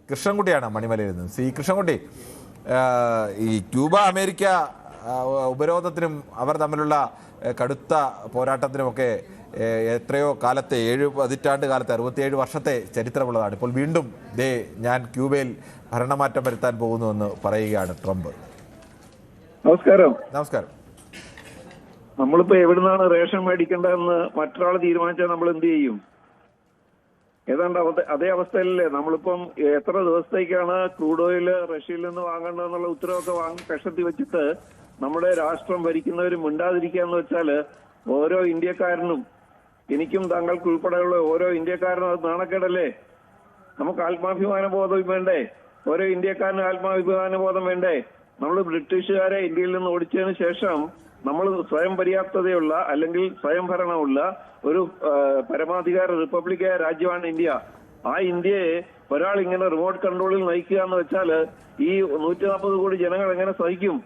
കൃഷ്ണൻകുട്ടിയാണ് മണിമലയിൽ നിന്ന്. ശ്രീ കൃഷ്ണൻകുട്ടി, ഈ Cuba America ഉപരോധത്തിനും അവർ തമ്മിലുള്ള കടുത്ത പോരാട്ടത്തിനുമൊക്കെ എത്രയോ കാലത്തെ 7 പതിറ്റാണ്ട് കാലത്തെ 67 വർഷത്തെ ചരിത്രമുള്ളതാണ്. ഇപ്പോൾ വീണ്ടും ഞാൻ ക്യൂബയിൽ ഭരണമാറ്റം വരുത്താൻ പോകുന്നുവെന്ന് പറയുകയാണ് ട്രംപ്. നമസ്കാരം. നമസ്കാരം. നമ്മളിപ്പോ എവിടുന്നാണ് റേഷൻ മേടിക്കേണ്ടതെന്ന് മറ്റൊരാൾ തീരുമാനിച്ചാൽ നമ്മൾ എന്ത് ചെയ്യും? ഏതാണ്ട് അതേ അവസ്ഥയിലല്ലേ നമ്മളിപ്പം എത്ര ദിവസത്തേക്കാണ് ക്രൂഡ് ഓയിൽ റഷ്യയിൽ നിന്ന് വാങ്ങേണ്ടതെന്നുള്ള ഉത്തരവൊക്കെ വാങ്ങി കഷത്തി വെച്ചിട്ട് നമ്മുടെ രാഷ്ട്രം ഭരിക്കുന്നവർ മിണ്ടാതിരിക്കാന്ന് വെച്ചാല് ഓരോ ഇന്ത്യക്കാരനും, എനിക്കും താങ്കൾക്ക് ഉൾപ്പെടെയുള്ള ഓരോ ഇന്ത്യക്കാരനും അത് നാണക്കേടല്ലേ? നമുക്ക് ആത്മാഭിമാന ബോധം വേണ്ടേ? ഓരോ ഇന്ത്യക്കാരനും ആത്മാഭിമാന ബോധം വേണ്ടേ? നമ്മൾ ബ്രിട്ടീഷുകാരെ ഇന്ത്യയിൽ നിന്ന് ഓടിച്ചതിന് ശേഷം നമ്മൾ സ്വയം പര്യാപ്തതയുള്ള അല്ലെങ്കിൽ സ്വയം ഭരണമുള്ള ഒരു പരമാധികാര റിപ്പബ്ലിക്കായ രാജ്യമാണ് ഇന്ത്യ. ആ ഇന്ത്യയെ ഒരാൾ ഇങ്ങനെ റിമോട്ട് കൺട്രോളിൽ നയിക്കുക എന്ന് വെച്ചാല് ഈ 140 കോടി ജനങ്ങൾ എങ്ങനെ സഹിക്കും?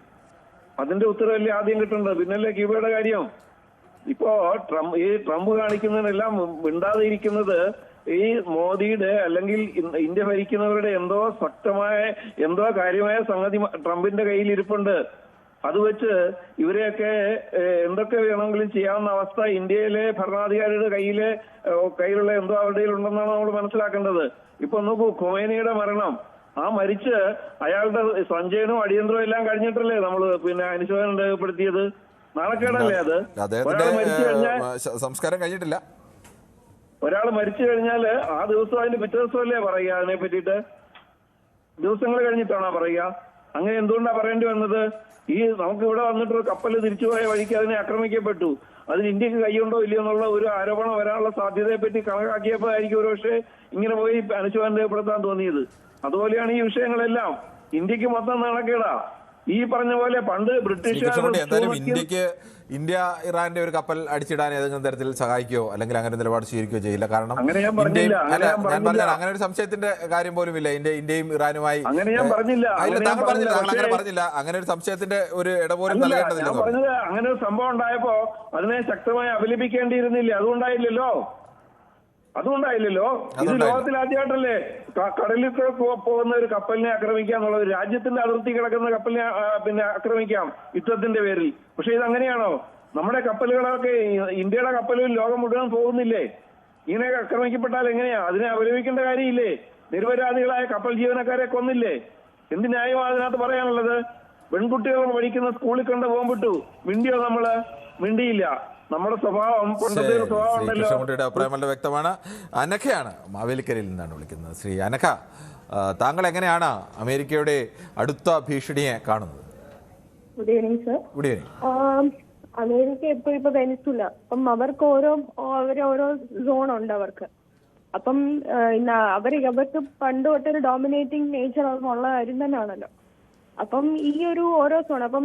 അതിന്റെ ഉത്തരവല്ലേ ആദ്യം കിട്ടേണ്ടത്, പിന്നല്ലേ ക്യൂബയുടെ കാര്യം. ഇപ്പോ ട്രംപ് കാണിക്കുന്നതിനെല്ലാം മിണ്ടാതെ ഇരിക്കുന്നത് ഈ മോദിയുടെ അല്ലെങ്കിൽ ഇന്ത്യ ഭരിക്കുന്നവരുടെ എന്തോ കാര്യമായ സംഗതി ട്രംപിന്റെ കയ്യിൽ ഇരിപ്പുണ്ട്. അത് വെച്ച് ഇവരെയൊക്കെ എന്തൊക്കെ വേണമെങ്കിലും ചെയ്യാവുന്ന അവസ്ഥ ഇന്ത്യയിലെ ഭരണാധികാരിയുടെ കയ്യിലുള്ള എന്തോ അവരുടെ ഉണ്ടെന്നാണ് നമ്മൾ മനസ്സിലാക്കേണ്ടത്. ഇപ്പൊ നോക്കൂ, ഖൊമേനിയുടെ മരണം, ആ മരിച്ച് അയാളുടെ സഞ്ചയനവും അടിയന്തരവും എല്ലാം കഴിഞ്ഞിട്ടല്ലേ നമ്മള് അനുശോചനം രേഖപ്പെടുത്തിയത്? നാണക്കേടല്ലേ അത്? ഒരാൾ മരിച്ചു കഴിഞ്ഞാൽ സംസ്കാരം കഴിഞ്ഞിട്ടില്ല. ഒരാൾ മരിച്ചു കഴിഞ്ഞാല് ആ ദിവസം അതിന്റെ പിറ്റേ ദിവസമല്ലേ പറയുക അതിനെ പറ്റിയിട്ട്? ദിവസങ്ങൾ കഴിഞ്ഞിട്ടാണോ പറയുക? അങ്ങനെ എന്തുകൊണ്ടാ പറയേണ്ടി വന്നത്? നമുക്ക് ഇവിടെ വന്നിട്ടൊരു കപ്പൽ തിരിച്ചുപോയ വഴിക്ക് അതിനെ ആക്രമിക്കപ്പെട്ടു. അതിന് ഇന്ത്യക്ക് കൈയുണ്ടോ ഇല്ലയോ എന്നുള്ള ഒരു ആരോപണം വരാനുള്ള സാധ്യതയെ പറ്റി കണക്കാക്കിയപ്പോഴായിരിക്കും ഒരുപക്ഷെ ഇങ്ങനെ പോയി അനുശോചനം രേഖപ്പെടുത്താൻ തോന്നിയത്. അതുപോലെയാണ് ഈ വിഷയങ്ങളെല്ലാം. ഇന്ത്യക്ക് മൊത്തം നാണക്കേടാ. ഈ പറഞ്ഞ പോലെ പണ്ട് ബ്രിട്ടീഷുകാർ ഇന്ത്യ ഇറാന്റെ ഒരു കപ്പൽ അടിച്ചിടാൻ ഏതെങ്കിലും തരത്തിൽ സഹായിക്കുകയോ അല്ലെങ്കിൽ അങ്ങനെ നിലപാട് സ്വീകരിക്കുകയോ ചെയ്യില്ല. കാരണം ഞാൻ പറഞ്ഞ അങ്ങനെ ഒരു സംശയത്തിന്റെ കാര്യം പോലും ഇല്ല. ഇന്ത്യയും ഇറാനുമായി താങ്കൾ പറഞ്ഞില്ല, അങ്ങനെ പറഞ്ഞില്ല. അങ്ങനെ ഒരു സംശയത്തിന്റെ ഒരു ഇടപോലും നൽകേണ്ടതില്ല. അങ്ങനെ ഒരു സംഭവം ഉണ്ടായപ്പോ അതിനെ ശക്തമായി അപലപിക്കേണ്ടിയിരുന്നില്ല. അതുകൊണ്ടായില്ലല്ലോ. ഇത് ലോകത്തിൽ ആദ്യമായിട്ടല്ലേ കടലിൽ പോകുന്ന ഒരു കപ്പലിനെ ആക്രമിക്കുക എന്നുള്ളത്. രാജ്യത്തിന്റെ അതിർത്തി കിടക്കുന്ന കപ്പലിനെ ആക്രമിക്കാം യുദ്ധത്തിന്റെ പേരിൽ. പക്ഷെ ഇത് അങ്ങനെയാണോ? നമ്മുടെ കപ്പലുകളൊക്കെ, ഇന്ത്യയുടെ കപ്പലുകൾ ലോകം മുഴുവൻ പോകുന്നില്ലേ? ഇങ്ങനെ ആക്രമിക്കപ്പെട്ടാൽ എങ്ങനെയാ? അതിനെ അപലപിക്കേണ്ട കാര്യമില്ലേ? നിരപരാധികളായ കപ്പൽ ജീവനക്കാരെ കൊന്നില്ലേ? എന്ത് ന്യായമാണ് അതിനകത്ത് പറയാനുള്ളത്? പെൺകുട്ടികൾ പഠിക്കുന്ന സ്കൂളിൽ കണ്ട ബോംബിട്ടു, മിണ്ടിയോ? നമ്മള് മിണ്ടിയില്ല. നമ്മുടെ സ്വഭാവം കൃഷ്ണൻകുട്ടിയുടെ അഭിപ്രായം വളരെ വ്യക്തമാണ്. അനഘയാണ് മാവേലിക്കരയിൽ നിന്നാണ് വിളിക്കുന്നത്. ശ്രീ അനഘ, താങ്കൾ എങ്ങനെയാണ് അമേരിക്കയുടെ അടുത്ത ഭീഷണിയെ കാണുന്നത്? Good evening sir. Good evening. America എപ്പോഴും ഇപ്പൊ വെനിസുല, അപ്പം അവർക്ക് ഓരോ സോൺ ഉണ്ട് അവർക്ക്. അപ്പം അവർക്ക് പണ്ട് തൊട്ടൊരു ഡോമിനേറ്റിംഗ് നേച്ചർ ഉള്ള കാര്യം തന്നെയാണല്ലോ. അപ്പം ഈ ഓരോ സോൺ, അപ്പം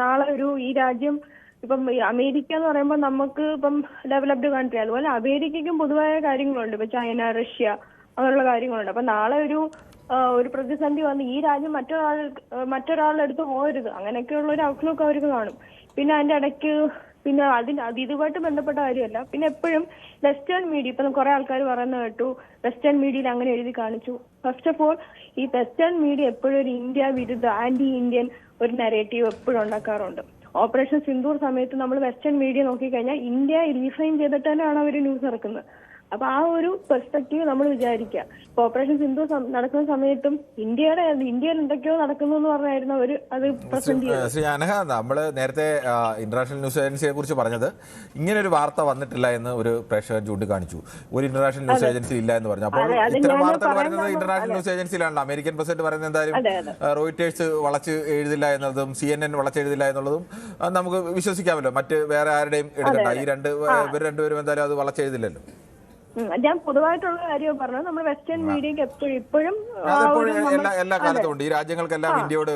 നാളെ ഈ രാജ്യം ഇപ്പം അമേരിക്ക എന്ന് പറയുമ്പോൾ നമുക്ക് ഇപ്പം ഡെവലപ്ഡ് കൺട്രി, അതുപോലെ അമേരിക്കയ്ക്കും പൊതുവായ കാര്യങ്ങളുണ്ട്. ഇപ്പൊ ചൈന, റഷ്യ, അങ്ങനെയുള്ള കാര്യങ്ങളുണ്ട്. അപ്പൊ നാളെ ഒരു പ്രതിസന്ധി വന്ന് ഈ രാജ്യം മറ്റൊരാളുടെ അടുത്ത് പോകരുത്, അങ്ങനെയൊക്കെയുള്ള ഒരു ഔട്ട്ലുക്ക് അവർക്ക് കാണും. പിന്നെ അതിന്റെ ഇടയ്ക്ക് ഇതുമായിട്ട് ബന്ധപ്പെട്ട കാര്യമല്ല, പിന്നെ എപ്പോഴും വെസ്റ്റേൺ മീഡിയ, ഇപ്പം കുറെ ആൾക്കാർ പറയുന്നത് കേട്ടു വെസ്റ്റേൺ മീഡിയയിൽ അങ്ങനെ എഴുതി കാണിച്ചു. ഫസ്റ്റ് ഓഫ് ഓൾ, ഈ വെസ്റ്റേൺ മീഡിയ എപ്പോഴും ഒരു ഇന്ത്യ വിരുദ്ധ ആന്റി ഇന്ത്യൻ ഒരു നെറേറ്റീവ് എപ്പോഴും ഉണ്ടാക്കാറുണ്ട്. ഓപ്പറേഷൻ സിന്ദൂർ സമയത്ത് നമ്മൾ വെസ്റ്റേൺ മീഡിയ നോക്കിക്കഴിഞ്ഞാൽ ഇന്ത്യ റീഫ്രെയിം ചെയ്തിട്ട് തന്നെയാണ് അവർ ന്യൂസ് ഇറക്കുന്നത്. അപ്പൊ ആ ഒരു പെർസ്പെക്റ്റീവ് നമ്മൾ വിചാരിക്കുക. ഇപ്പൊ ഓപ്പറേഷൻ സിന്ദൂർ നടക്കുന്ന സമയത്തും ഇന്ത്യയിൽ എന്തൊക്കെയോ നടക്കുന്നു എന്ന് പറഞ്ഞായിരുന്നു അവർ അത് പ്രസന്റ് ചെയ്തത്. ശ്രീ അനഘ, നമ്മള് നേരത്തെ ഇന്റർനാഷണൽ ന്യൂസ് ഏജൻസിയെ കുറിച്ച് പറഞ്ഞത് ഇങ്ങനെ ഒരു വാർത്ത വന്നിട്ടില്ല എന്ന് ഒരു പ്രേക്ഷകൻ ചൂണ്ടിക്കാണിച്ചു. ഒരു ഇന്റർനാഷണൽ ന്യൂസ് ഏജൻസി ഇല്ല എന്ന് പറഞ്ഞു. അപ്പോൾ ഇത്തരം വാർത്തകൾ പറയുന്നത് ഇന്റർനാഷണൽ ന്യൂസ് ഏജൻസിയിലാണല്ലോ. അമേരിക്കൻ പ്രസിഡന്റ് പറയുന്നത് എന്തായാലും റോയിറ്റേഴ്സ് വളച്ച് എഴുതില്ല എന്നതും CNN വളച്ചെഴുതില്ല എന്നുള്ളതും നമുക്ക് വിശ്വസിക്കാമല്ലോ. മറ്റ് വേറെ ആരുടെയും എടുക്കണ്ട. ഇവർ രണ്ടുപേരും എന്തായാലും അത് വളച്ചെഴുതില്ലല്ലോ. ഞാൻ പൊതുവായിട്ടുള്ള കാര്യം പറഞ്ഞത്, നമ്മൾ വെസ്റ്റേൺ മീഡിയക്ക് ഇപ്പോഴും എല്ലാ കാലത്തും ഉണ്ട്. ഈ രാജ്യങ്ങൾക്കെല്ലാം ഇന്ത്യയോട്,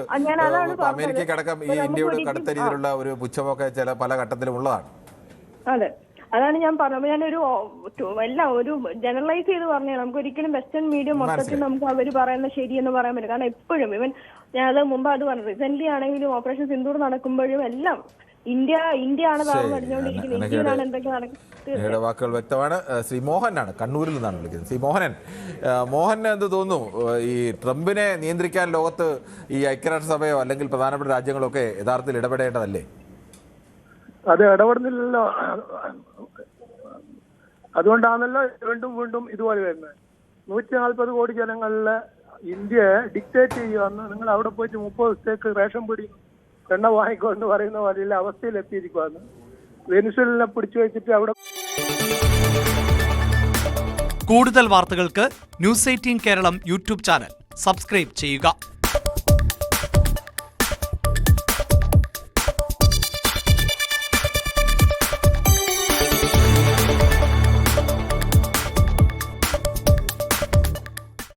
അമേരിക്കക്കടക്കം ഈ ഇന്ത്യയോട് കടുത്ത രീതിയിലുള്ള ഒരു പുച്ഛമൊക്കെ പല ഘട്ടത്തിലും ഉള്ളതാണ്. അതെ, അതാണ് ഞാൻ പറഞ്ഞത്. ഞാനൊരു ഒരു ജനറലൈസ് ചെയ്ത് പറഞ്ഞാൽ നമുക്ക് ഒരിക്കലും വെസ്റ്റേൺ മീഡിയ മൊത്തത്തിൽ നമുക്ക് അവർ പറയുന്ന ശരിയെന്ന് പറയാൻ പറ്റില്ല. കാരണം എപ്പോഴും ഞാൻ മുമ്പ് അത് പറഞ്ഞു, റീസെന്റ് ആണെങ്കിലും ഓപ്പറേഷൻ സിന്ദൂർ നടക്കുമ്പോഴും എല്ലാം ഇന്ത്യ ആണ് തകർന്നു അടിഞ്ഞുകൊണ്ടിരിക്കുന്നത്. ഇന്ത്യയിലാണ് എന്തൊക്കെ അങ്ങയുടെ വാക്കുകൾ വ്യക്തമാണ്. ശ്രീ മോഹനാണ്, കണ്ണൂരിൽ നിന്നാണ് വിളിക്കുന്നത്. ശ്രീ മോഹൻ എന്ത് തോന്നുന്നു, ഈ ട്രംപിനെ നിയന്ത്രിക്കാൻ ലോകത്ത് ഈ ഐക്യരാഷ്ട്രസഭയോ അല്ലെങ്കിൽ പ്രധാനപ്പെട്ട രാജ്യങ്ങളൊക്കെ യഥാർത്ഥത്തിൽ ഇടപെടേണ്ടതല്ലേ? അത് ഇടപെടുന്നില്ലല്ലോ. അതുകൊണ്ടാണല്ലോ വീണ്ടും ഇതുപോലെ വരുന്നത്. 140 കോടി ജനങ്ങളില് ഇന്ത്യയെ ഡിക്റ്റേറ്റ് ചെയ്യുകയെന്ന് നിങ്ങൾ അവിടെ പോയിട്ട് 30 ദിവസത്തേക്ക് റേഷൻ പിടി എണ്ണ വാങ്ങിക്കൊണ്ട് പറയുന്ന പോലെയുള്ള അവസ്ഥയിൽ എത്തിയിരിക്കുകയാണ്. വെനിസ്വേലിനെ പിടിച്ചു വെച്ചിട്ട് അവിടെ. കൂടുതൽ വാർത്തകൾക്ക് news 18 Keralam YouTube channel subscribe ചെയ്യുക.